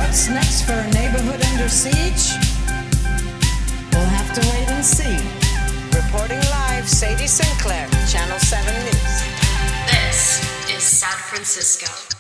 What's next for a neighborhood under siege? We'll have to wait and see. Reporting live, Sadie Sinclair, Channel 7 News. This is San Francisco.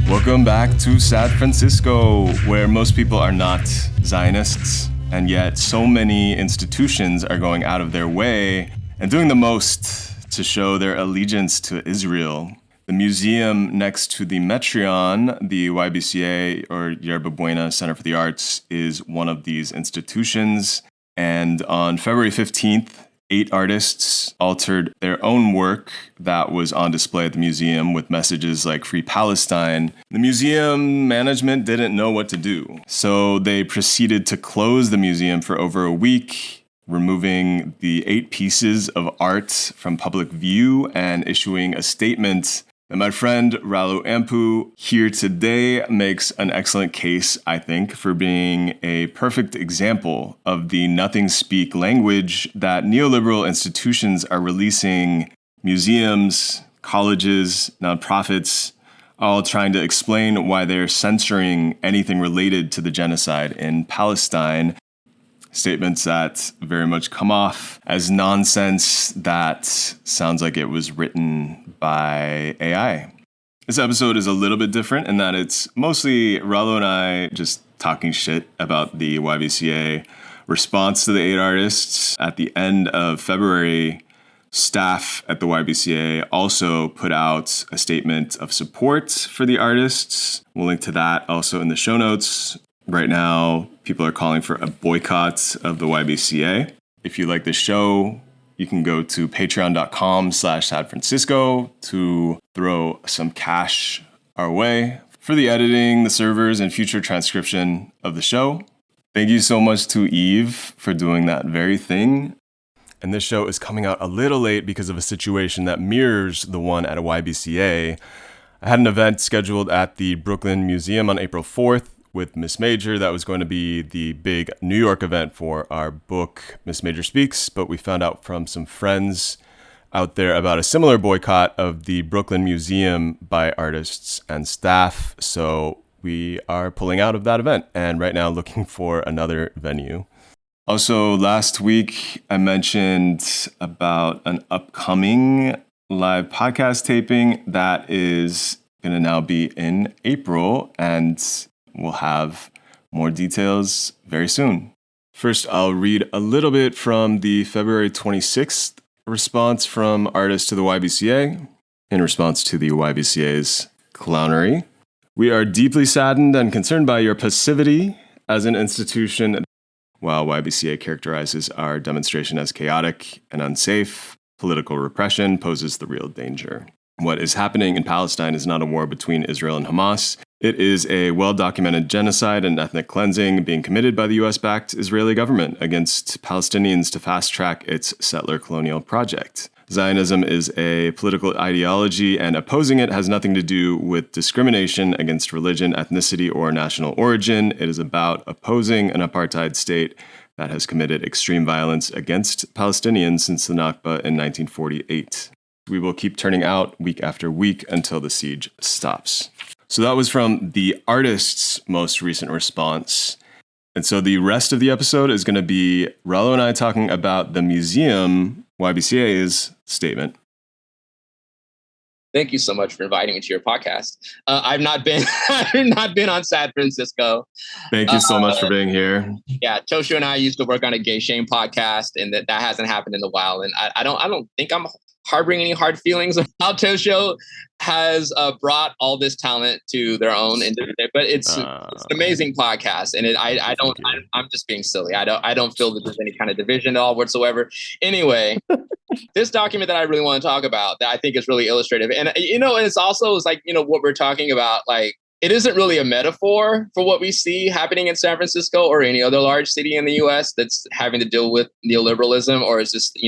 Welcome back to San Francisco, where most people are not Zionists, and yet so many institutions are going out of their way and doing the most to show their allegiance to Israel. The museum next to the Metreon, the YBCA, or Yerba Buena Center for the Arts, is one of these institutions. And on February 15th, 8 artists altered their own work that was on display at the museum with messages like Free Palestine. The museum management didn't know what to do, so they proceeded to close the museum for over a week, removing the 8 pieces of art from public view and issuing a statement. And my friend Ralowe Ampu here today makes an excellent case, I think, for being a perfect example of the Nothingspeak language that neoliberal institutions are releasing. Museums, colleges, nonprofits, all trying to explain why they're censoring anything related to the genocide in Palestine. Statements that very much come off as nonsense that sounds like it was written by AI. This episode is a little bit different in that it's mostly Ralowe and I just talking shit about the YBCA response to the 8 artists. At the end of February, staff at the YBCA also put out a statement of support for the artists. We'll link to that also in the show notes. Right now, people are calling for a boycott of the YBCA. If you like the show, you can go to patreon.com/San Francisco to throw some cash our way for the editing, the servers, and future transcription of the show. Thank you so much to Eve for doing that very thing. And this show is coming out a little late because of a situation that mirrors the one at a YBCA. I had an event scheduled at the Brooklyn Museum on April 4th. With Miss Major. That was going to be the big New York event for our book, Miss Major Speaks, but we found out from some friends out there about a similar boycott of the Brooklyn Museum by artists and staff, so we are pulling out of that event and right now looking for another venue. Also, last week I mentioned about an upcoming live podcast taping that is going to now be in April, and we'll have more details very soon. First, I'll read a little bit from the February 26th response from artists to the YBCA in response to the YBCA's clownery. We are deeply saddened and concerned by your passivity as an institution. While YBCA characterizes our demonstration as chaotic and unsafe, political repression poses the real danger. What is happening in Palestine is not a war between Israel and Hamas. It is a well-documented genocide and ethnic cleansing being committed by the US-backed Israeli government against Palestinians to fast-track its settler colonial project. Zionism is a political ideology, and opposing it has nothing to do with discrimination against religion, ethnicity, or national origin. It is about opposing an apartheid state that has committed extreme violence against Palestinians since the Nakba in 1948. We will keep turning out week after week until the siege stops. So that was from the artist's most recent response. And so the rest of the episode is going to be Ralowe and I talking about the museum, YBCA's statement. Thank you so much for inviting me to your podcast. I've not been on San Francisco. Thank you so much for being here. Yeah, Tosho and I used to work on a gay shame podcast, and that hasn't happened in a while. And I don't think I'm harboring any hard feelings about Tosho has brought all this talent to their own individual, but it's an amazing podcast, and I'm just being silly. I don't feel that there's any kind of division at all whatsoever. Anyway, this document that I really want to talk about that I think is really illustrative, and and it's also like what we're talking about, like it isn't really a metaphor for what we see happening in San Francisco or any other large city in the U.S. that's having to deal with neoliberalism, or is just,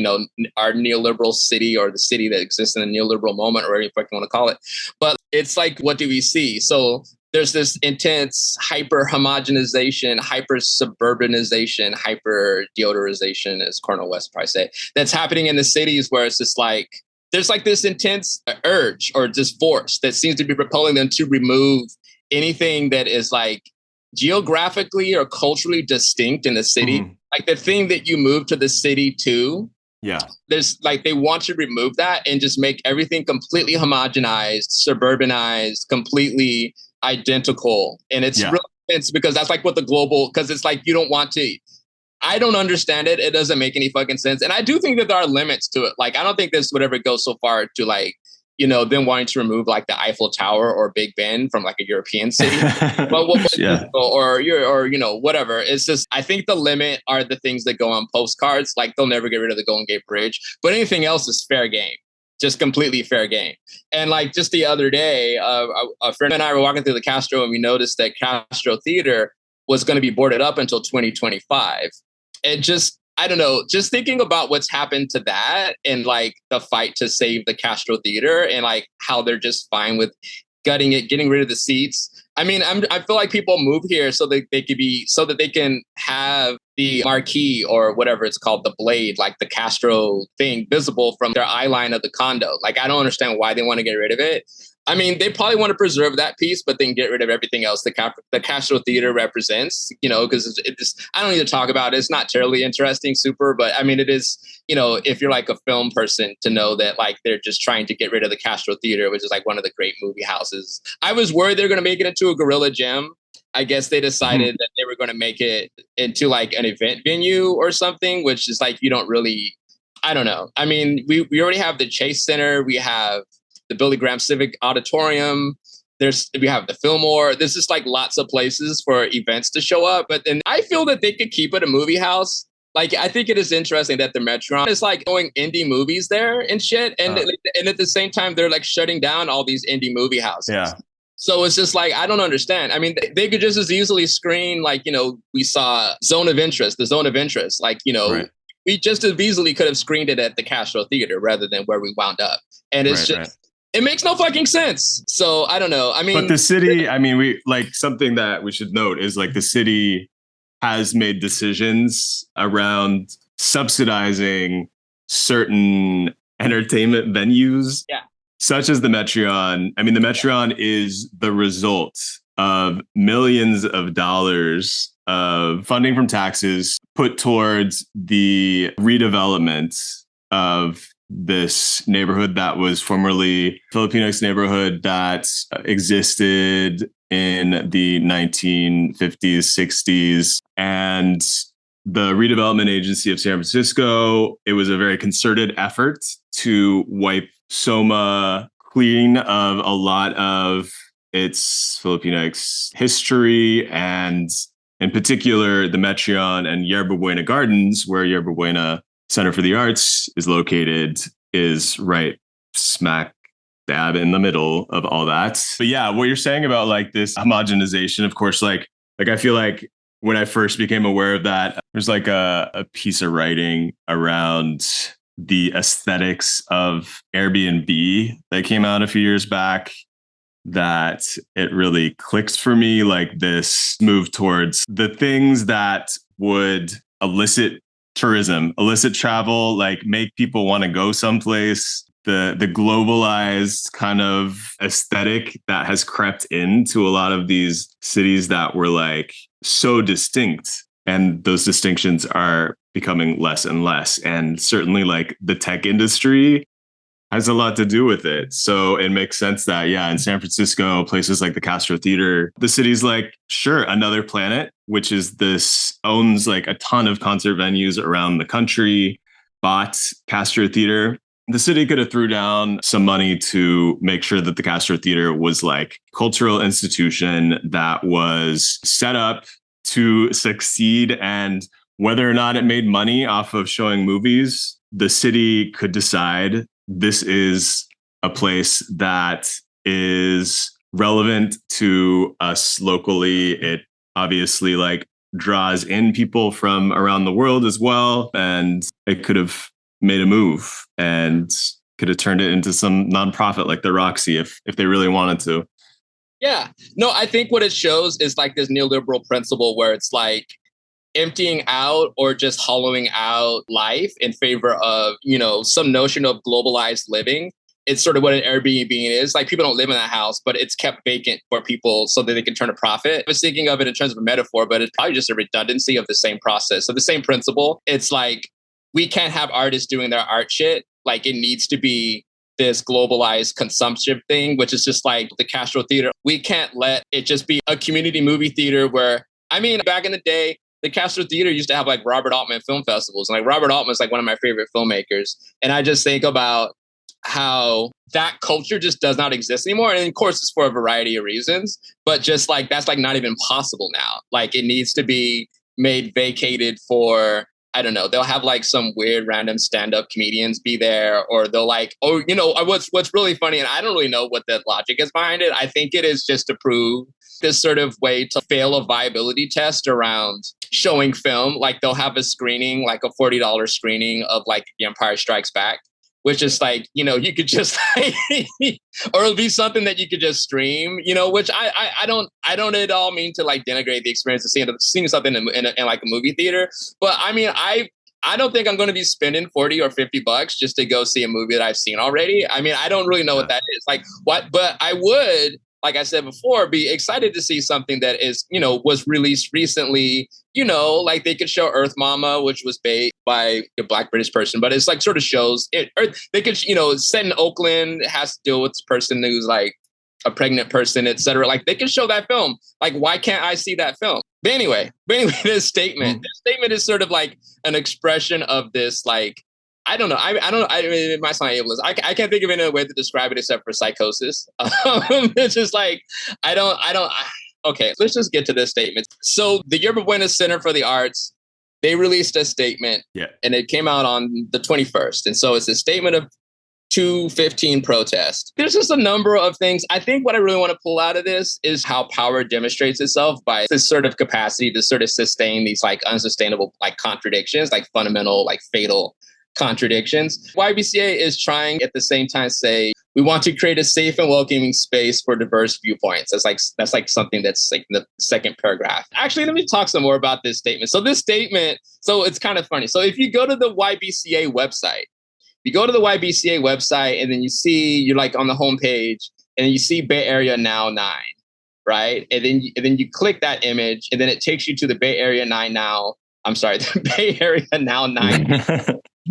our neoliberal city or the city that exists in a neoliberal moment, or whatever you want to call it. But it's like, what do we see? So there's this intense hyper-homogenization, hyper-suburbanization, hyper-deodorization, as Cornel West probably say, that's happening in the cities where it's just like, there's like this intense urge or just force that seems to be propelling them to remove anything that is like geographically or culturally distinct in the city. Like the thing that you move to the city to, there's like they want to remove that and just make everything completely homogenized, suburbanized, completely identical. And it's really intense because that's like what the global, because it's like you don't want to. I don't understand it. It doesn't make any fucking sense. And I do think that there are limits to it. Like, I don't think this would ever go so far to like, you know, them wanting to remove like the Eiffel Tower or Big Ben from like a European city, or you know, whatever. It's just, I think the limit are the things that go on postcards. Like they'll never get rid of the Golden Gate Bridge, but anything else is fair game. Just completely fair game. And like just the other day, a friend and I were walking through the Castro and we noticed that Castro Theater was going to be boarded up until 2025. And just, I don't know, just thinking about what's happened to that and like the fight to save the Castro Theater and like how they're just fine with gutting it, getting rid of the seats. I mean, I feel like people move here so that they can have the marquee or whatever it's called, the blade, like the Castro thing visible from their eye line of the condo. Like, I don't understand why they want to get rid of it. I mean, they probably want to preserve that piece, but then get rid of everything else the Castro Theater represents, you know, because it's I don't need to talk about it. It's not terribly interesting, super, but I mean, it is, you know, if you're like a film person to know that like they're just trying to get rid of the Castro Theater, which is like one of the great movie houses. I was worried they're going to make it into a guerrilla gym. I guess they decided that they were going to make it into like an event venue or something, which is like, you don't really, I don't know. I mean, we already have the Chase Center. We have the Billy Graham Civic Auditorium. We have the Fillmore. There's just like lots of places for events to show up. But then I feel that they could keep it a movie house. Like, I think it is interesting that the Metron is like going indie movies there and shit. And at the same time, they're like shutting down all these indie movie houses. Yeah. So it's just like, I don't understand. I mean, they could just as easily screen, like, you know, we saw the Zone of Interest. Like, you know, we just as easily could have screened it at the Castro Theater rather than where we wound up. And it's it makes no fucking sense. So I don't know. I mean, but the city, I mean, we like something that we should note is like the city has made decisions around subsidizing certain entertainment venues, such as the Metreon. I mean, the Metreon is the result of millions of dollars of funding from taxes put towards the redevelopment of this neighborhood that was formerly Filipinx neighborhood that existed in the 1950s, 60s. And the Redevelopment Agency of San Francisco, it was a very concerted effort to wipe Soma clean of a lot of its Filipinx history, and in particular, the Metreon and Yerba Buena Gardens, where Yerba Buena Center for the Arts is located, is right smack dab in the middle of all that. But yeah, what you're saying about like this homogenization, of course, like I feel like when I first became aware of that, there's like a piece of writing around the aesthetics of Airbnb that came out a few years back that it really clicked for me, like this move towards the things that would elicit tourism, illicit travel, like make people want to go someplace. The globalized kind of aesthetic that has crept into a lot of these cities that were like so distinct. And those distinctions are becoming less and less. And certainly like the tech industry has a lot to do with it. So it makes sense that, yeah, in San Francisco, places like the Castro Theater, the city's like, sure, Another Planet, which is owns like a ton of concert venues around the country, bought Castro Theater. The city could have threw down some money to make sure that the Castro Theater was like cultural institution that was set up to succeed, and whether or not it made money off of showing movies, the city could decide this is a place that is relevant to us locally. It obviously like draws in people from around the world as well. And it could have made a move and could have turned it into some nonprofit like the Roxy if they really wanted to. Yeah. No, I think what it shows is like this neoliberal principle where it's like emptying out or just hollowing out life in favor of, you know, some notion of globalized living. it's sort of what an Airbnb is. Like people don't live in that house, but it's kept vacant for people so that they can turn a profit. I was thinking of it in terms of a metaphor, but it's probably just a redundancy of the same process. So the same principle. It's like we can't have artists doing their art shit. Like it needs to be this globalized consumption thing, which is just like the Castro Theater. We can't let it just be a community movie theater where, I mean, back in the day, the Castro Theater used to have like Robert Altman film festivals. And like Robert Altman is like one of my favorite filmmakers. And I just think about how that culture just does not exist anymore. And of course, it's for a variety of reasons, but just like that's like not even possible now. Like it needs to be made vacated for, I don't know, they'll have like some weird random stand-up comedians be there, or they'll like, oh, you know, what's really funny, and I don't really know what the logic is behind it. I think it is just to prove this sort of way to fail a viability test around showing film. Like they'll have a screening, like a $40 screening of like The Empire Strikes Back, which is like, you know, you could just like, or it'll be something that you could just stream, you know, which I don't at all mean to like denigrate the experience of seeing something in like a movie theater. But I mean, I don't think I'm going to be spending 40 or 50 bucks just to go see a movie that I've seen already. I mean, I don't really know what that is. Like what, but I would, like I said before, be excited to see something that is, you know, was released recently, you know, like they could show Earth Mama, which was made by a Black British person, but it's like sort of shows it, or they could, you know, set in Oakland, has to deal with this person who's like a pregnant person, etc. Like they can show that film. Like, why can't I see that film? But anyway, this statement is sort of like an expression of this, like, I don't know. I mean, it might sound ableist. I can't think of any other way to describe it except for psychosis. It's just like, okay, let's just get to this statement. So the Yerba Buena Center for the Arts, they released a statement and it came out on the 21st. And so it's a statement of 215 protest. There's just a number of things. I think what I really want to pull out of this is how power demonstrates itself by this sort of capacity to sort of sustain these like unsustainable like contradictions, like fundamental, like fatal contradictions. YBCA is trying at the same time say, we want to create a safe and welcoming space for diverse viewpoints. That's like something that's like in the second paragraph. Actually, let me talk some more about this statement. So this statement, so it's kind of funny. So if you go to the YBCA website, and then you're like on the homepage and you see Bay Area Now 9, right? And then you click that image and then it takes you to the Bay Area the Bay Area Now 9.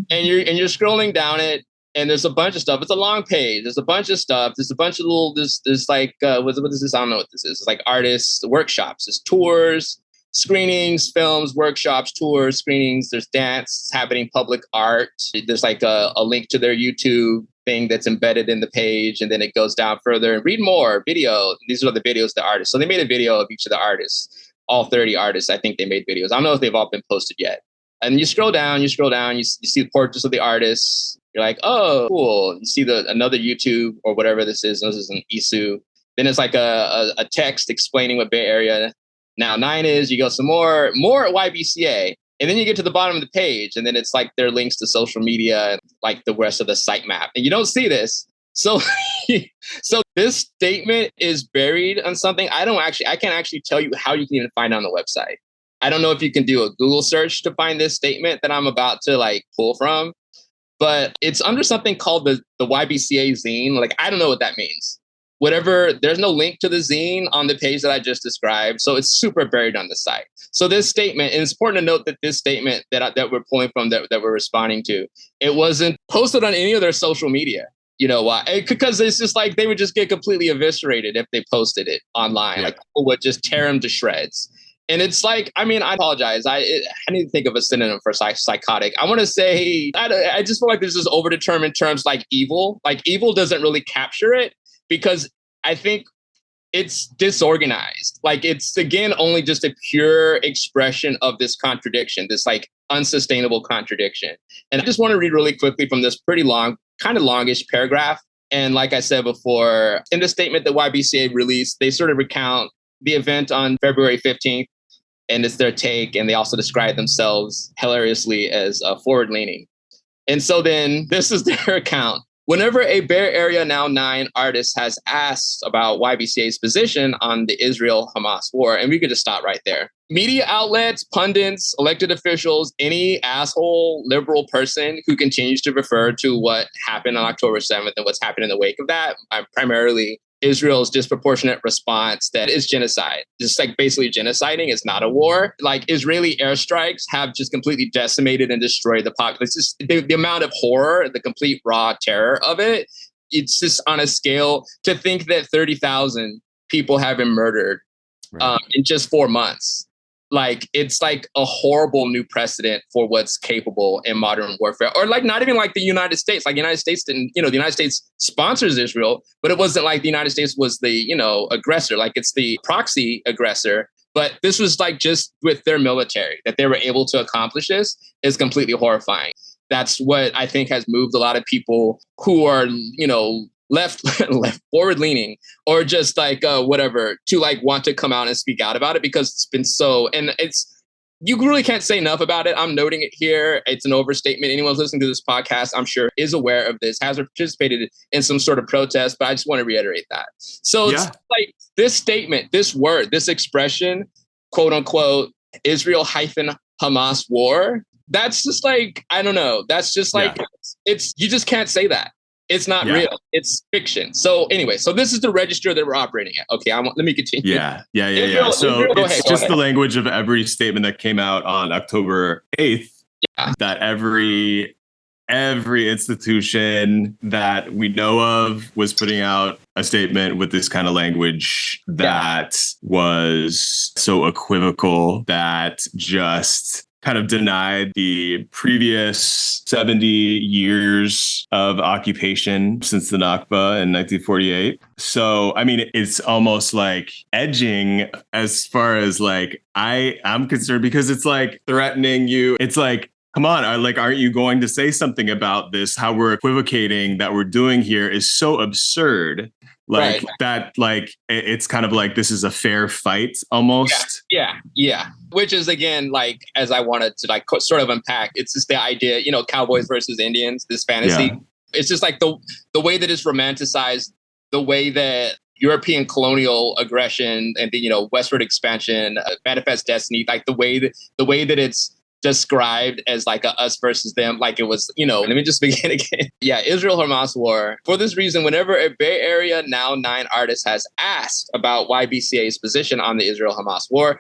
And you're scrolling down it, and there's a bunch of stuff. It's a long page. There's a bunch of stuff. There's a bunch of little. There's like what is this? I don't know what this is. It's like artists workshops. There's tours, screenings, films, workshops, tours, screenings. There's dance happening, public art. There's like a link to their YouTube thing that's embedded in the page, and then it goes down further and read more video. These are the videos of the artists. So they made a video of each of the artists. All 30 artists, I think they made videos. I don't know if they've all been posted yet. And you scroll down, you see the portraits of the artists. You're like, oh, cool. You see another YouTube or whatever this is. This is an ISU. Then it's like a text explaining what Bay Area Now 9 is. You go some more YBCA. And then you get to the bottom of the page. And then it's like their links to social media, like the rest of the sitemap. And you don't see this. So this statement is buried on something. I can't actually tell you how you can even find it on the website. I don't know if you can do a Google search to find this statement that I'm about to like pull from, but it's under something called the YBCA zine. Like, I don't know what that means. Whatever, there's no link to the zine on the page that I just described. So it's super buried on the site. So this statement, and it's important to note that this statement that we're pulling from, that we're responding to, it wasn't posted on any of their social media. You know why? Because it's just like they would just get completely eviscerated if they posted it online. Yeah. Like people would just tear them to shreds. And it's like, I mean, I apologize. I need to think of a synonym for psychotic. I want to say, I just feel like there's this overdetermined terms like evil. Like evil doesn't really capture it because I think it's disorganized. Like it's, again, only just a pure expression of this contradiction, this like unsustainable contradiction. And I just want to read really quickly from this pretty long, kind of longish paragraph. And like I said before, in the statement that YBCA released, they sort of recount the event on February 15th. And it's their take. And they also describe themselves hilariously as forward-leaning. And so then this is their account. whenever a Bay Area Now 9 artist has asked about YBCA's position on the Israel-Hamas war, and we could just stop right there. Media outlets, pundits, elected officials, any asshole liberal person who continues to refer to what happened on October 7th and what's happened in the wake of that, primarily Israel's disproportionate response that is genocide. Just like basically genociding. It's not a war. Like Israeli airstrikes have just completely decimated and destroyed the population. It's just the amount of horror, the complete raw terror of it. It's just on a scale to think that 30,000 people have been murdered in just 4 months. Like, it's like a horrible new precedent for what's capable in modern warfare. Or like not even like the United States. Like the United States didn't, the United States sponsors Israel, but it wasn't like the United States was the, aggressor. Like it's the proxy aggressor. But this was like just with their military that they were able to accomplish this is completely horrifying. That's what I think has moved a lot of people who are, left forward leaning or just like whatever to like want to come out and speak out about it, because it's been you really can't say enough about it. I'm noting it here. It's an overstatement. Anyone who's listening to this podcast, I'm sure, is aware of this, has participated in some sort of protest, but I just want to reiterate that. So It's like this statement, this word, this expression, quote unquote, Israel-Hamas war. That's just like, I don't know. That's just like, you just can't say that. It's not real. It's fiction. So anyway, so this is the register that we're operating at. Okay, let me continue. Yeah. So it's just the language of every statement that came out on October 8th that every institution that we know of was putting out a statement with this kind of language that was so equivocal that just kind of denied the previous 70 years of occupation since the Nakba in 1948. So, I mean, it's almost like edging as far as like I'm concerned, because it's like threatening you. It's like, come on, aren't you going to say something about this? How we're equivocating that we're doing here is so absurd. It's kind of like this is a fair fight almost. Yeah. Which is, again, like, as I wanted to like sort of unpack, it's just the idea, cowboys versus Indians, this fantasy. Yeah. It's just like the way that it's romanticized, the way that European colonial aggression and the, westward expansion, manifest destiny, like the way that it's described as like a us versus them, like it was, let me just begin again. Yeah, Israel-Hamas war. For this reason, whenever a Bay Area Now 9 artist has asked about YBCA's position on the Israel-Hamas war,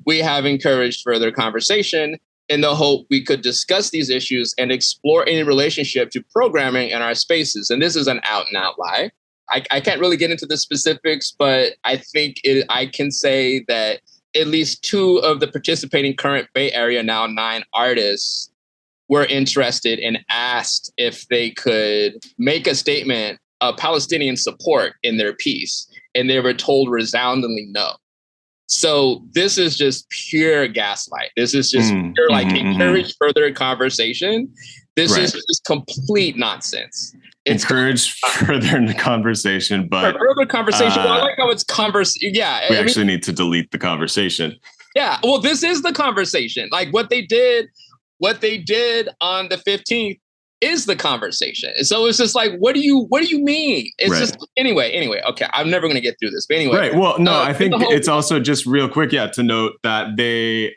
we have encouraged further conversation in the hope we could discuss these issues and explore any relationship to programming in our spaces. And this is an out-and-out lie. I can't really get into the specifics, but I think I can say that at least 2 of the participating current Bay Area Now 9 artists were interested and asked if they could make a statement of Palestinian support in their piece, and they were told resoundingly no. So this is just pure gaslight. This is just pure, encourage further conversation. This is just complete nonsense. Encourage further conversation, but further conversation. Well, I like how it's we actually need to delete the conversation. Yeah. Well, this is the conversation. Like what they did on the 15th is the conversation. And so it's just like, what do you mean? It's just anyway. Okay. I'm never going to get through this. But anyway. Right. Well, no, I think it's also just real quick. Yeah. To note that they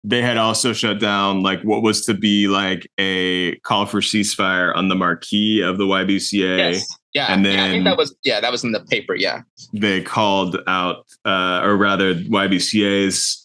had also shut down like what was to be like a call for ceasefire on the marquee of the YBCA. Yes. Yeah. And then I think that was in the paper. Yeah. They called out, or rather YBCA's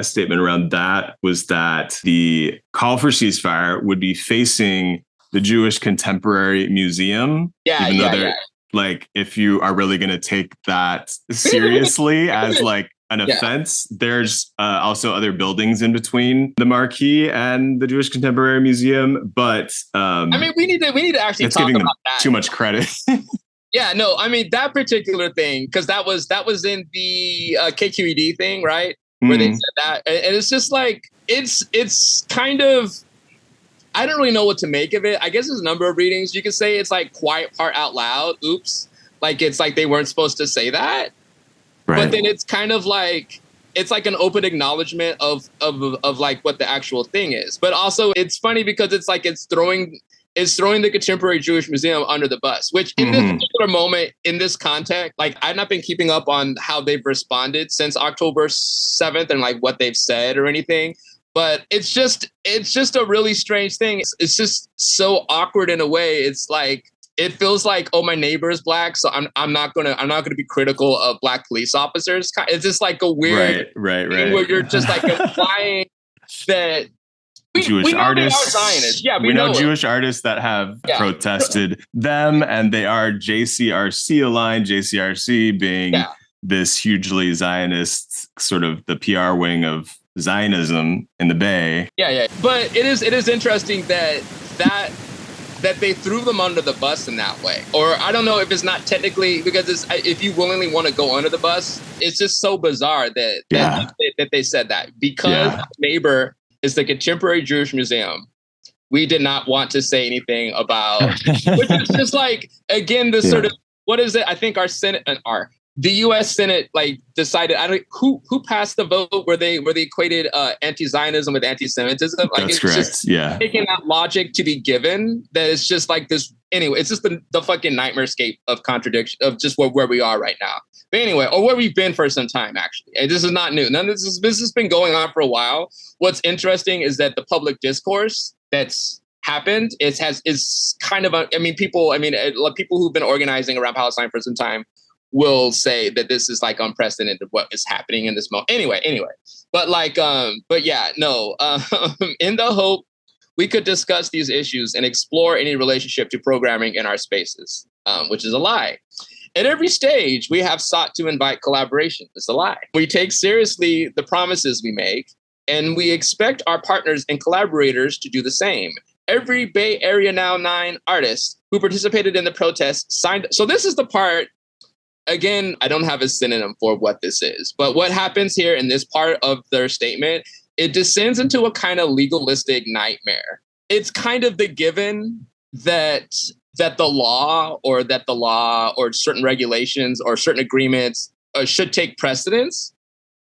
statement around that was that the call for ceasefire would be facing the Jewish Contemporary Museum. Yeah. Like, if you are really going to take that seriously as like an offense, there's also other buildings in between the marquee and the Jewish Contemporary Museum. But I mean, we need to actually talk about that. Too much credit. Yeah, no, I mean that particular thing, because that was in the KQED thing, right? Where they said that, and it's just like it's kind of, I don't really know what to make of it. I guess there's a number of readings. You could say it's like quiet part out loud. Oops, like it's like they weren't supposed to say that. Right. But then it's kind of like it's like an open acknowledgement of like what the actual thing is. But also it's funny because it's like it's throwing is throwing the Contemporary Jewish Museum under the bus, which in this particular moment, in this context, like I've not been keeping up on how they've responded since October 7th and like what they've said or anything. But it's just a really strange thing. It's just so awkward in a way. It's like, it feels like, oh, my neighbor is black, so I'm not gonna be critical of black police officers. It's just like a weird right. where you're just like implying that Jewish artists. They are Zionists. Yeah, we know Jewish artists that have protested them, and they are JCRC aligned. JCRC being this hugely Zionist, sort of the PR wing of Zionism in the Bay. Yeah. But it is interesting that they threw them under the bus in that way. Or I don't know if it's not technically, because if you willingly want to go under the bus, it's just so bizarre that they said that. Because neighbor is the Contemporary Jewish Museum, we did not want to say anything about, which is just like, again, this sort of, what is it? I think the U.S. Senate like decided, who passed the vote where they equated anti-Zionism with anti-Semitism. Like, that's correct. Just taking that logic to be given, that it's just like this. Anyway, it's just the fucking nightmare scape of contradiction of just where we are right now. But anyway, or where we've been for some time, actually. And this is not new. This has been going on for a while. What's interesting is that the public discourse that's happened is kind of people who've been organizing around Palestine for some time will say that this is like unprecedented what is happening in this moment. Anyway, but in the hope we could discuss these issues and explore any relationship to programming in our spaces, which is a lie. At every stage, we have sought to invite collaboration. It's a lie. We take seriously the promises we make, and we expect our partners and collaborators to do the same. Every Bay Area Now 9 artist who participated in the protest signed. So this is the part. Again, I don't have a synonym for what this is, but what happens here in this part of their statement, it descends into a kind of legalistic nightmare. It's kind of the given that the law or certain regulations or certain agreements should take precedence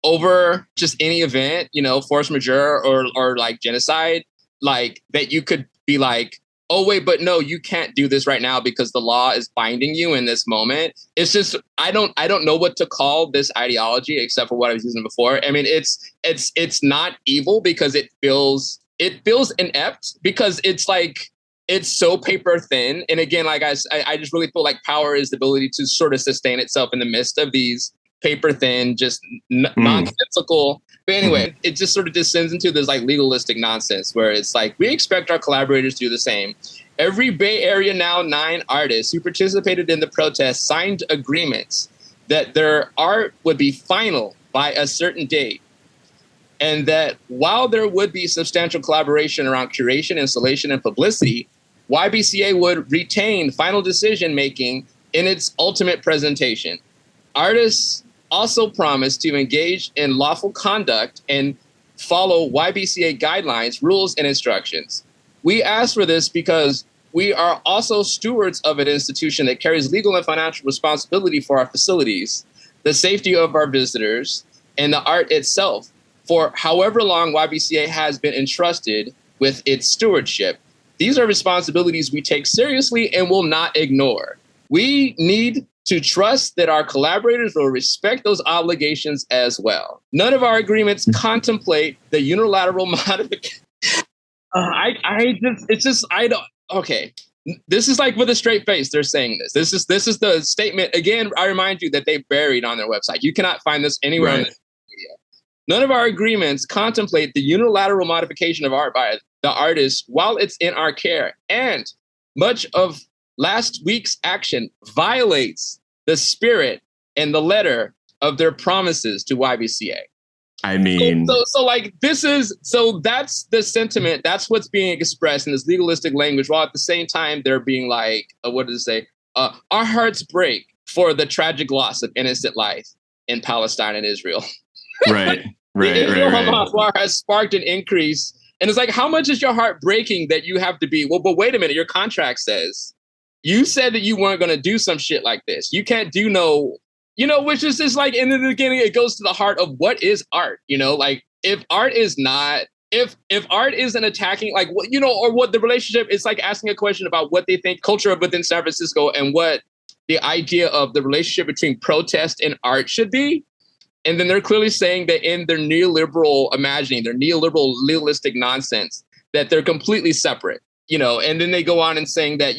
over just any event, force majeure or like genocide, like that you could be like, oh, wait, but no, you can't do this right now because the law is binding you in this moment. It's just, I don't know what to call this ideology except for what I was using before. I mean, it's not evil because it feels inept because it's like, it's so paper thin. And again, like I just really feel like power is the ability to sort of sustain itself in the midst of these paper thin, just nonsensical. But anyway, it just sort of descends into this like legalistic nonsense where it's like, we expect our collaborators to do the same. Every Bay Area Now 9 artist who participated in the protest signed agreements that their art would be final by a certain date. And that while there would be substantial collaboration around curation, installation, and publicity, YBCA would retain final decision-making in its ultimate presentation. Artists also promised to engage in lawful conduct and follow YBCA guidelines, rules, and instructions. We ask for this because we are also stewards of an institution that carries legal and financial responsibility for our facilities, the safety of our visitors, and the art itself for however long YBCA has been entrusted with its stewardship. These are responsibilities we take seriously and will not ignore. We need to trust that our collaborators will respect those obligations as well. None of our agreements contemplate the unilateral modification. Okay. This is like with a straight face, they're saying this. This is the statement. Again, I remind you that they buried on their website. You cannot find this anywhere on the media. None of our agreements contemplate the unilateral modification of art by the artist while it's in our care. And much of last week's action violates the spirit and the letter of their promises to YBCA. I mean, that's the sentiment. That's what's being expressed in this legalistic language, while at the same time they're being like, what does it say? Our hearts break for the tragic loss of innocent life in Palestine and Israel. Right. Hamas war has sparked an increase. And it's like, how much is your heart breaking that you have to be? Well, but wait a minute, your contract says you said that you weren't going to do some shit like this. You can't do which is just like in the beginning, it goes to the heart of what is art. Like if art is not if art isn't attacking, like, what, or what the relationship, it's like asking a question about what they think culture within San Francisco and what the idea of the relationship between protest and art should be. And then they're clearly saying that in their neoliberal imagining, their neoliberal realistic nonsense, that they're completely separate. And then they go on and saying that,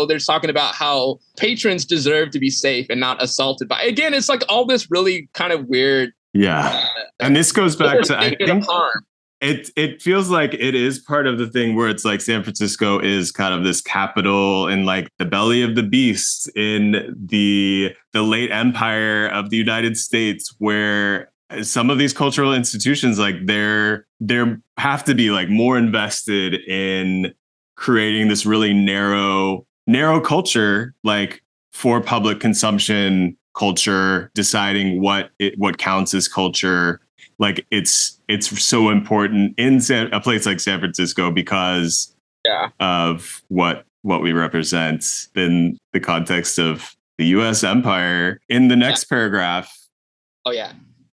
they're talking about how patrons deserve to be safe and not assaulted by. Again, it's like all this really kind of weird. Yeah. And this goes back to, I think, harm. It feels like it is part of the thing where it's like San Francisco is kind of this capital and like the belly of the beast in the late empire of the United States, where some of these cultural institutions, like they're have to be like more invested in creating this really narrow culture, like for public consumption culture, deciding what counts as culture. Like it's so important in a place like San Francisco because of what we represent in the context of the U.S. empire. In the next paragraph,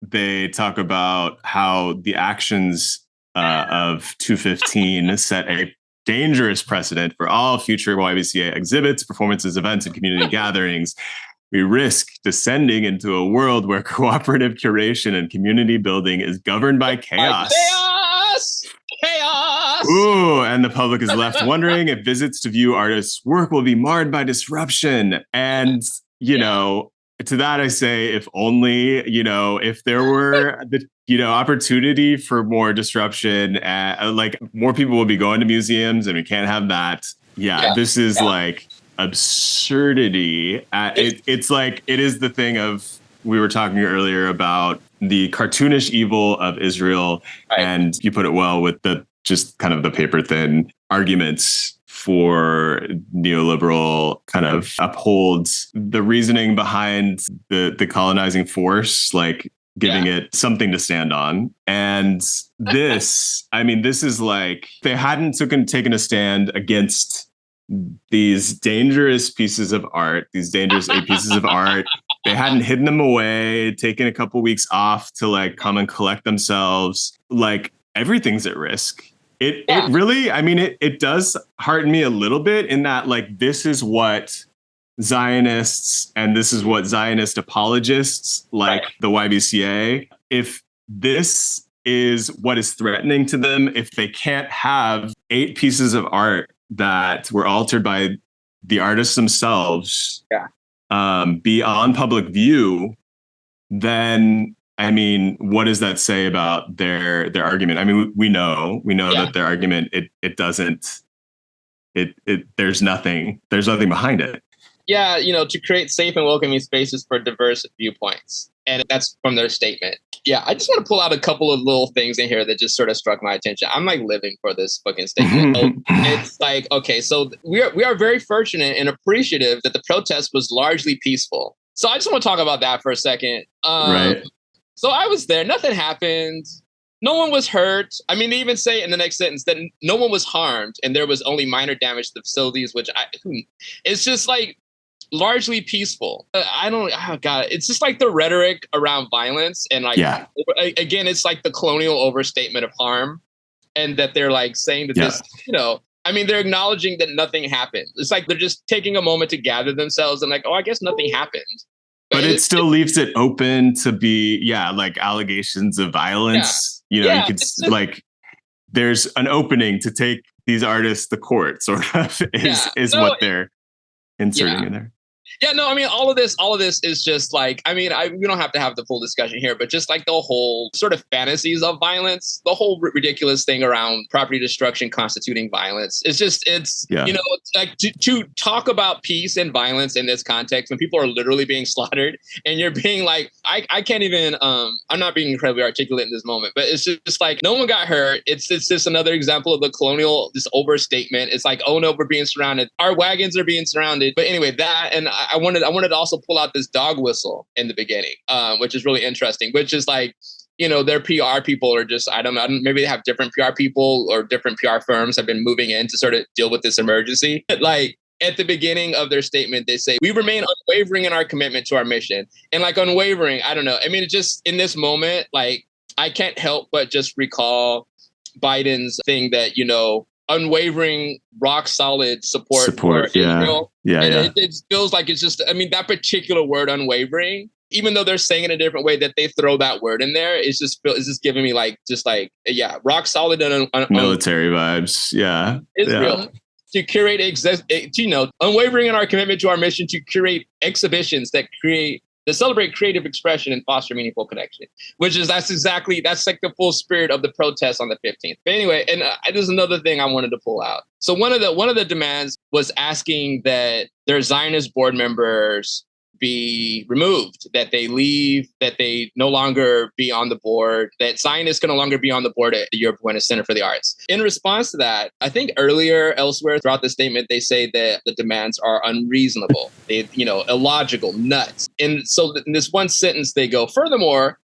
they talk about how the actions of 215 set a dangerous precedent for all future YBCA exhibits, performances, events, and community gatherings. We risk descending into a world where cooperative curation and community building is governed by chaos. Chaos! Ooh, and the public is left wondering if visits to view artists' work will be marred by disruption. And, to that I say, if only, if there were the, opportunity for more disruption, like more people will be going to museums and we can't have that. This is like absurdity. It's like, it is the thing of, we were talking earlier about the cartoonish evil of Israel, and you put it well with the just kind of the paper thin arguments for neoliberal kind of upholds the reasoning behind the colonizing force, like giving it something to stand on. And this, this is like, they hadn't taken a stand against these dangerous pieces of art, these dangerous 8 pieces of art. They hadn't hidden them away, taken a couple weeks off to like come and collect themselves. Like everything's at risk. It really, it does hearten me a little bit in that, like, this is what Zionists and this is what Zionist apologists like the YBCA, if this is what is threatening to them, if they can't have 8 pieces of art that were altered by the artists themselves be on public view, then what does that say about their argument? We know that their argument, there's nothing behind it. To create safe and welcoming spaces for diverse viewpoints. And that's from their statement. I just want to pull out a couple of little things in here that just sort of struck my attention. I'm like living for this fucking statement. So it's like, okay, so we are very fortunate and appreciative that the protest was largely peaceful. So I just want to talk about that for a second. So I was there. Nothing happened. No one was hurt. They even say in the next sentence that no one was harmed and there was only minor damage to the facilities, which it's just like largely peaceful. It's just like the rhetoric around violence and like, again, it's like the colonial overstatement of harm, and that they're like saying that this, they're acknowledging that nothing happened. It's like they're just taking a moment to gather themselves and like, oh, I guess nothing happened. But it still leaves it open to be, like allegations of violence. You could like, there's an opening to take these artists to court, sort of, what they're inserting in there. All of this is just like, we don't have to have the full discussion here, but just like the whole sort of fantasies of violence, the whole ridiculous thing around property destruction constituting violence. Like to talk about peace and violence in this context when people are literally being slaughtered and you're being like, I can't even, I'm not being incredibly articulate in this moment, but it's just like, no one got hurt. It's just another example of the colonial, this overstatement. It's like, oh no, we're being surrounded. Our wagons are being surrounded. But anyway, that, and I wanted to also pull out this dog whistle in the beginning, which is really interesting, which is like, their PR people are just, I don't know, maybe they have different PR people or different PR firms have been moving in to sort of deal with this emergency. Like at the beginning of their statement, they say, we remain unwavering in our commitment to our mission. And like unwavering, I don't know. It just in this moment, like I can't help but just recall Biden's thing that, unwavering, rock solid support for Israel. It feels like it's just, that particular word, unwavering, even though they're saying it in a different way that they throw that word in there, it's just giving me rock solid and military vibes. Yeah. Israel. To curate, unwavering in our commitment to our mission to curate exhibitions that celebrate creative expression and foster meaningful connection, that's like the full spirit of the protest on the 15th. But anyway, and there's another thing I wanted to pull out. So one of the demands was asking that their Zionist board members be removed, that they leave, that they no longer be on the board, that Zionists can no longer be on the board at the Yerba Buena Center for the Arts. In response to that, I think elsewhere throughout the statement, they say that the demands are unreasonable, illogical, nuts. And so in this one sentence, they go, furthermore,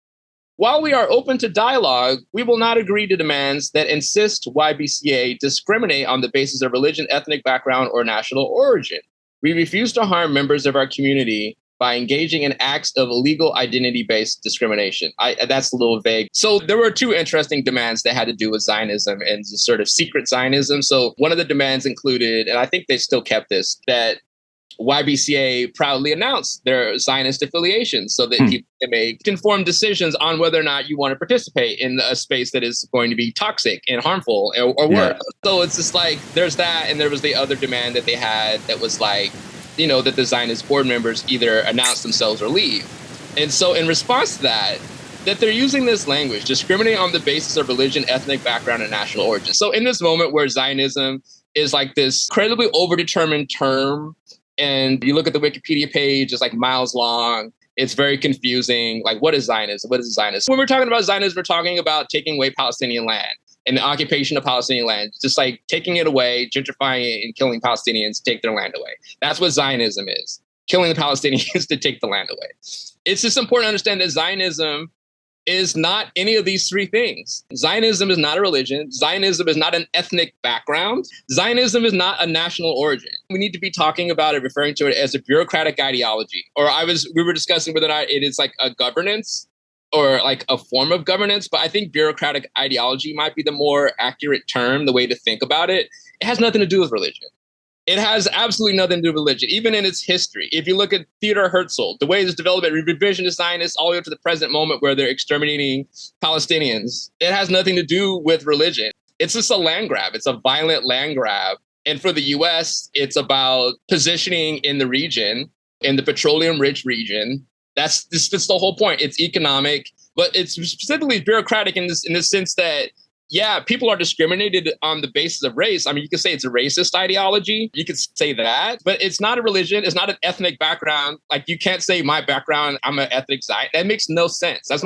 while we are open to dialogue, we will not agree to demands that insist YBCA discriminate on the basis of religion, ethnic background, or national origin. We refuse to harm members of our community by engaging in acts of illegal identity-based discrimination. That's a little vague. So there were two interesting demands that had to do with Zionism and sort of secret Zionism. So one of the demands included, and I think they still kept this, that YBCA proudly announced their Zionist affiliation so that people can make informed decisions on whether or not you want to participate in a space that is going to be toxic and harmful or worse. So it's just like, there's that. And there was the other demand that they had that was like, that the Zionist board members either announce themselves or leave. And so in response to that they're using this language, discriminate on the basis of religion, ethnic background, and national origin. So in this moment where Zionism is like this incredibly overdetermined term, and you look at the Wikipedia page, it's like miles long. It's very confusing. Like, what is Zionism? What is Zionism? When we're talking about Zionism, we're talking about taking away Palestinian land and the occupation of Palestinian land, just like taking it away, gentrifying it, and killing Palestinians to take their land away. That's what Zionism is. Killing the Palestinians to take the land away. It's just important to understand that Zionism is not any of these three things. Zionism is not a religion. Zionism is not an ethnic background. Zionism is not a national origin. We need to be talking about it, referring to it as a bureaucratic ideology. Or we were discussing whether or not it is like a governance or like a form of governance, but I think bureaucratic ideology might be the more accurate term, the way to think about it. It has nothing to do with religion. It has absolutely nothing to do with religion, even in its history. If you look at Theodor Herzl, the way it's developed, revisionist Zionists all the way up to the present moment where they're exterminating Palestinians, it has nothing to do with religion. It's just a land grab. It's a violent land grab. And for the US, it's about positioning in the region, in the petroleum-rich region. That's the whole point. It's economic, but it's specifically bureaucratic in this sense that, yeah, people are discriminated on the basis of race. I mean, you could say it's a racist ideology. You could say that, but it's not a religion. It's not an ethnic background. Like, you can't say my background, I'm an ethnic Zionist. That makes no sense. That's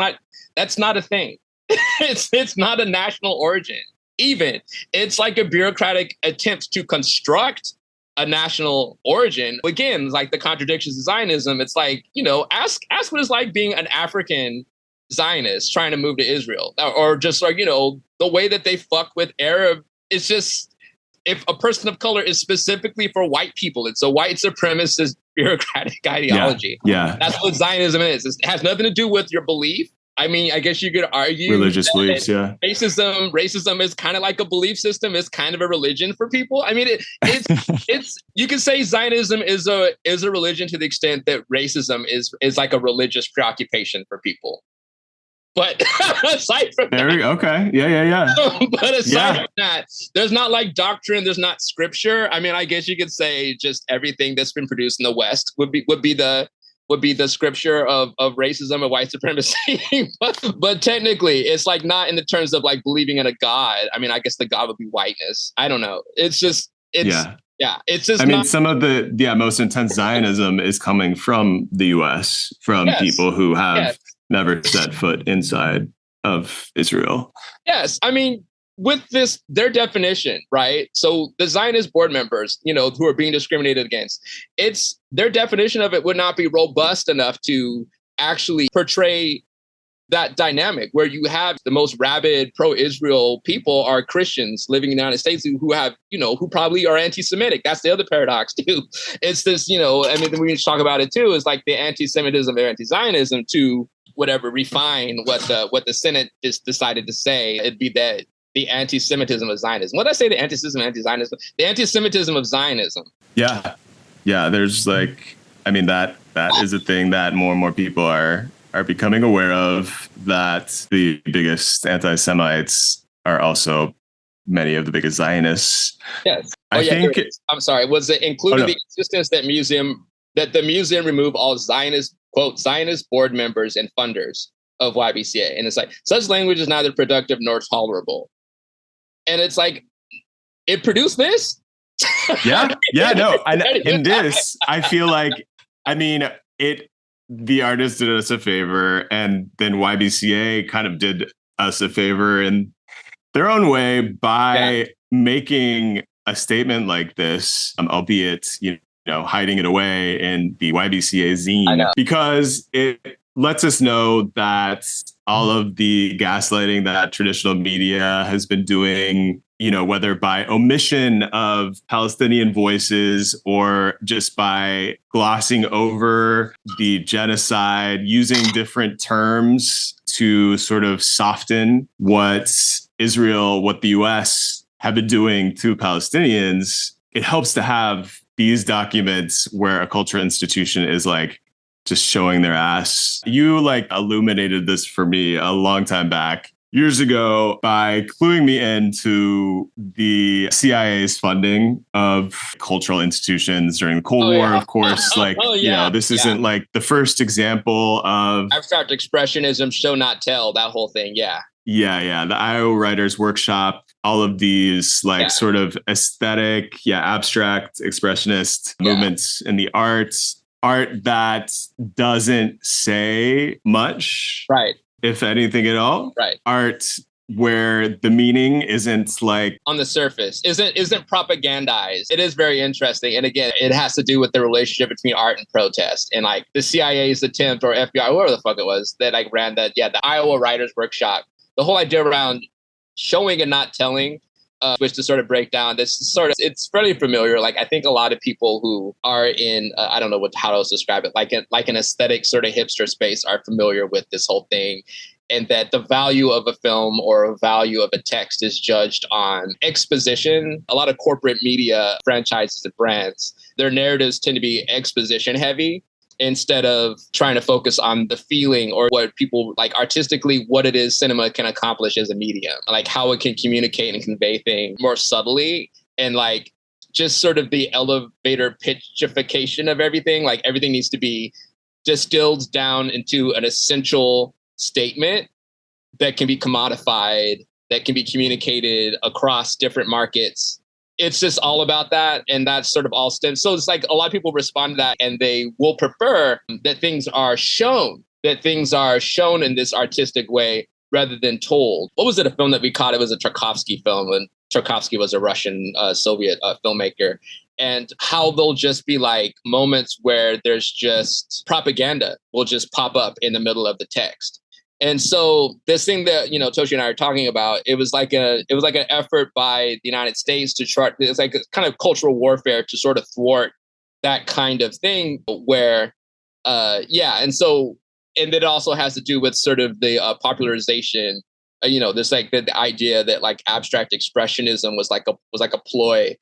not a thing. It's not a national origin. Even it's like a bureaucratic attempt to construct a national origin. Again, like the contradictions of Zionism. It's like, ask what it's like being an African Zionists trying to move to Israel, or just like, the way that they fuck with Arab. It's just, if a person of color is specifically for white people, it's a white supremacist bureaucratic ideology. Yeah. That's what Zionism is. It has nothing to do with your belief. I mean, I guess you could argue religious beliefs. Yeah. Racism is kind of like a belief system. It's kind of a religion for people. I mean, it's you could say Zionism is a religion to the extent that racism is like a religious preoccupation for people. But aside from that, okay, yeah. But aside from that, there's not like doctrine. There's not scripture. I mean, I guess you could say just everything that's been produced in the West would be the scripture of racism and white supremacy. but technically, it's like not in the terms of like believing in a God. I mean, I guess the God would be whiteness. I don't know. It's just it's just. I mean, some of the most intense Zionism is coming from the U.S. from people who have never set foot inside of Israel. Yes. I mean, with their definition, right? So the Zionist board members, who are being discriminated against, their definition of it would not be robust enough to actually portray that dynamic where you have the most rabid pro-Israel people are Christians living in the United States who have, who probably are anti-Semitic. That's the other paradox too. It's this, we need to talk about it too, is like the anti-Semitism or anti-Zionism to refine what the Senate just decided to say. It'd be that the anti-Semitism of Zionism. What did I say? The anti-Zionism? The anti-Semitism of Zionism. Yeah. Yeah. There's like, I mean, that is a thing that more and more people are becoming aware of, that the biggest anti-Semites are also many of the biggest Zionists. Yes. I think. I'm sorry. Was it including the insistence that the museum remove all Zionist, quote, Zionist board members and funders of YBCA? And it's like, such language is neither productive nor tolerable. And it's like, it produced this? Yeah. No. And in this, I feel like, I mean, the artist did us a favor, and then YBCA kind of did us a favor in their own way by making a statement like this, albeit, hiding it away in the YBCA zine, because it lets us know that all of the gaslighting that traditional media has been doing, whether by omission of Palestinian voices or just by glossing over the genocide, using different terms to sort of soften what the US have been doing to Palestinians, it helps to have these documents where a cultural institution is like just showing their ass. You illuminated this for me a long time back, years ago, by cluing me into the CIA's funding of cultural institutions during the Cold War, of course. This isn't like the first example of abstract expressionism, show not tell, that whole thing. Yeah. Yeah. The Iowa Writers Workshop, all of these sort of aesthetic, abstract expressionist movements in the arts. Art that doesn't say much, right? If anything at all, right? Art where the meaning isn't like on the surface, isn't propagandized. It is very interesting, and again, it has to do with the relationship between art and protest, and like the CIA's attempt, or FBI, whoever the fuck it was, that like ran that, the Iowa Writers Workshop. The whole idea around showing and not telling. Which to sort of break down this it's fairly familiar. Like I think a lot of people who are in I don't know how else to describe it, like an aesthetic sort of hipster space are familiar with this whole thing, and that the value of a film or a value of a text is judged on exposition. A lot of corporate media franchises and brands, their narratives tend to be exposition heavy, instead of trying to focus on the feeling or what people like artistically, what it is cinema can accomplish as a medium, like how it can communicate and convey things more subtly, and like just sort of the elevator pitchification of everything. Like everything needs to be distilled down into an essential statement that can be commodified, that can be communicated across different markets. It's just all about that. And that's sort of all stems. So it's like a lot of people respond to that, and they will prefer that things are shown in this artistic way rather than told. What was it, a film that we caught? It was a Tarkovsky film, and Tarkovsky was a Russian Soviet filmmaker. And how they'll just be like moments where there's just propaganda will just pop up in the middle of the text. And so this thing that, Toshi and I are talking about, it was like an effort by the United States to try, it's like a kind of cultural warfare to sort of thwart that kind of thing where, and it also has to do with sort of the popularization, there's like the idea that like abstract expressionism was like a ploy.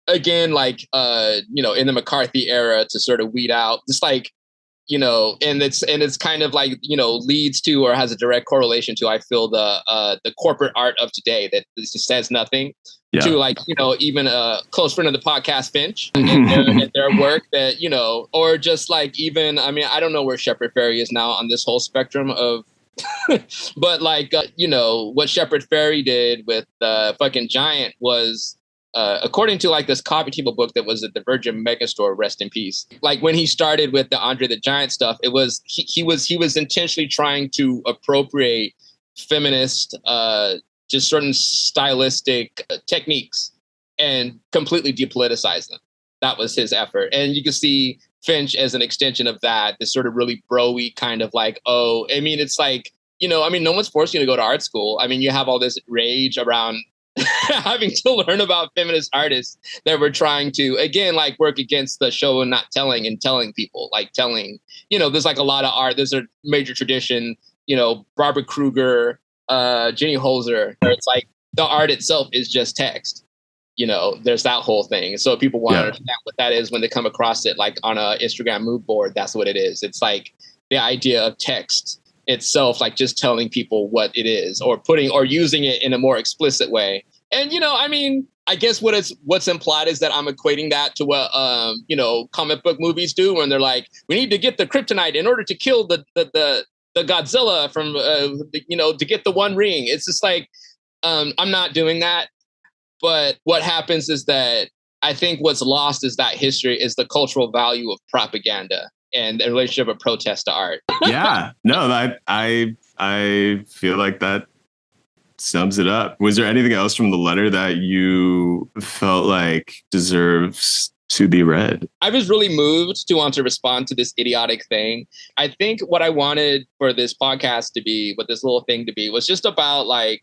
Again, like, in the McCarthy era to sort of weed out just like, and it's kind of like, leads to or has a direct correlation to, I feel, the corporate art of today that says nothing to like, even a close friend of the podcast, Finch, and their work that, or just like even, I mean, I don't know where Shepard Fairey is now on this whole spectrum of, but like, what Shepard Fairey did with fucking Giant was, according to like this coffee table book that was at the Virgin Megastore, rest in peace. Like when he started with the Andre the Giant stuff, it was he was intentionally trying to appropriate feminist, just certain stylistic techniques and completely depoliticize them. That was his effort, and you can see Finch as an extension of that. This sort of really bro-y kind of like, it's like, no one's forcing you to go to art school. I mean, you have all this rage around having to learn about feminist artists that were trying to, again, like work against the show and not telling, and telling people, like telling, there's like a lot of art. There's a major tradition, Barbara Kruger, Jenny Holzer, where it's like the art itself is just text. There's that whole thing. So if people want to understand what that is when they come across it, like on a Instagram mood board, that's what it is. It's like the idea of text itself, like just telling people what it is or using it in a more explicit way. And, I guess what's implied is that I'm equating that to what, comic book movies do when they're like, we need to get the kryptonite in order to kill the Godzilla from, to get the One Ring. It's just like, I'm not doing that. But what happens is that I think what's lost is that history is the cultural value of propaganda and the relationship of protest to art. Yeah, no, I feel like that sums it up. Was there anything else from the letter that you felt like deserves to be read? I was really moved to want to respond to this idiotic thing. I think what I wanted for this podcast to be, what this little thing to be, was just about like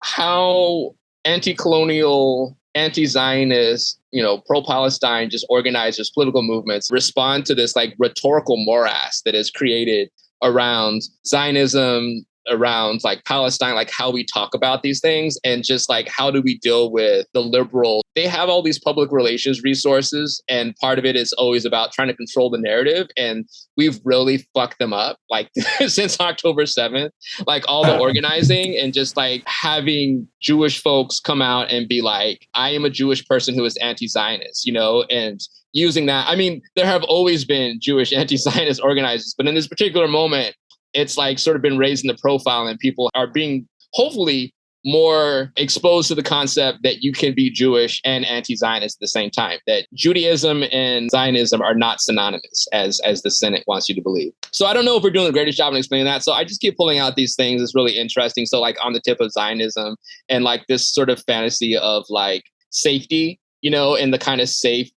how anti-colonial, anti-Zionist, pro-Palestine, just organizers, political movements respond to this like rhetorical morass that is created around Zionism, around like Palestine, like how we talk about these things, and just like how do we deal with the liberal. They have all these public relations resources, and part of it is always about trying to control the narrative, and we've really fucked them up like since October 7th, like all the organizing and just like having Jewish folks come out and be like, I am a Jewish person who is anti-Zionist, and using that. I mean, there have always been Jewish anti-Zionist organizers, but in this particular moment, it's like sort of been raising the profile, and people are being hopefully more exposed to the concept that you can be Jewish and anti-Zionist at the same time, that Judaism and Zionism are not synonymous as the Senate wants you to believe. So I don't know if we're doing the greatest job in explaining that. So I just keep pulling out these things. It's really interesting. So like on the tip of Zionism and like this sort of fantasy of like safety, in the kind of safe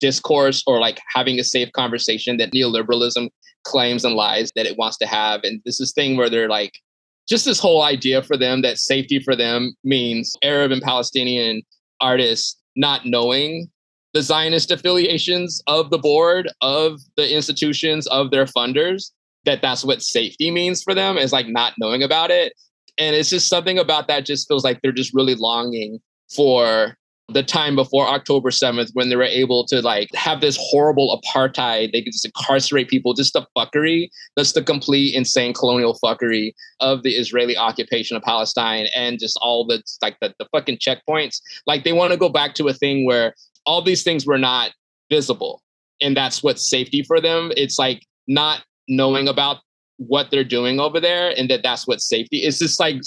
discourse or like having a safe conversation that neoliberalism claims and lies that it wants to have. And this is thing where they're like, just this whole idea for them that safety for them means Arab and Palestinian artists not knowing the Zionist affiliations of the board, of the institutions, of their funders, that's what safety means for them, is like not knowing about it. And it's just something about that just feels like they're just really longing for the time before October 7th, when they were able to like have this horrible apartheid. They could just incarcerate people, just the fuckery. That's the complete insane colonial fuckery of the Israeli occupation of Palestine, and just all the like the fucking checkpoints. Like they want to go back to a thing where all these things were not visible. And that's what's safety for them. It's like not knowing about what they're doing over there, and that's what safety is. Just like,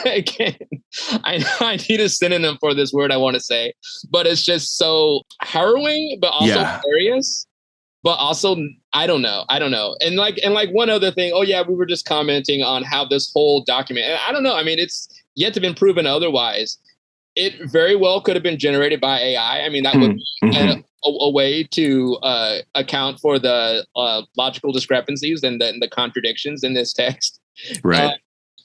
again, I need a synonym for this word I want to say, but it's just so harrowing, but also hilarious, but also I don't know. And like one other thing, we were just commenting on how this whole document, and I don't know, I mean, it's yet to be proven otherwise. It very well could have been generated by AI. I mean, that would be a way to account for the logical discrepancies and the contradictions in this text. Right.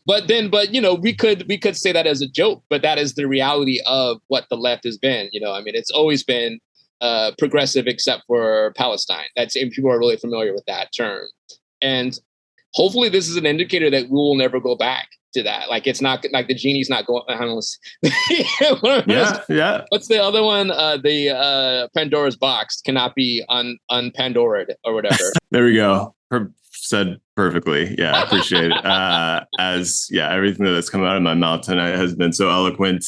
But we could say that as a joke, but that is the reality of what the left has been. I mean, it's always been progressive except for Palestine. And people are really familiar with that term. And hopefully this is an indicator that we will never go back to that. Like, it's not like the genie's not going. I don't know. Yeah. What's the other one? The Pandora's box cannot be unpandored or whatever. There we go. Said perfectly. Yeah, I appreciate it. Everything that's come out of my mouth tonight has been so eloquent,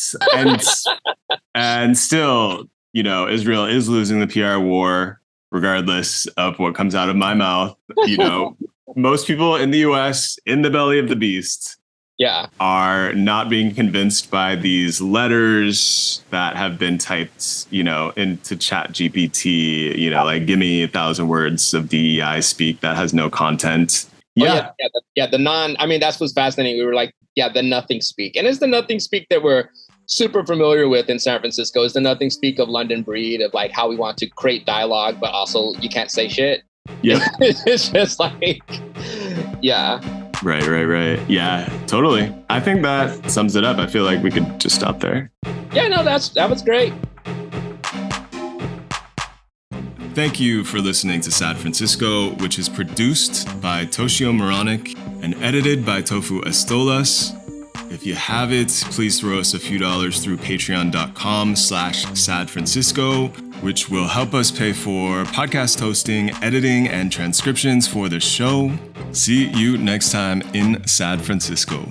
and still, Israel is losing the PR war, regardless of what comes out of my mouth. Most people in the US, in the belly of the beast, are not being convinced by these letters that have been typed, into Chat GPT, like, give me 1,000 words of DEI speak that has no content. That's what's fascinating. We were like, the nothing speak. And it's the nothing speak that we're super familiar with in San Francisco. Is the nothing speak of London breed, of like how we want to create dialogue, but also you can't say shit. Yeah. It's just like, Right. Yeah, totally. I think that sums it up. I feel like we could just stop there. Yeah, no, that was great. Thank you for listening to Sad Francisco, which is produced by Toshio Moronic and edited by Tofu Estolas. If you have it, please throw us a few dollars through patreon.com/sadfrancisco, which will help us pay for podcast hosting, editing, and transcriptions for the show. See you next time in Sad Francisco.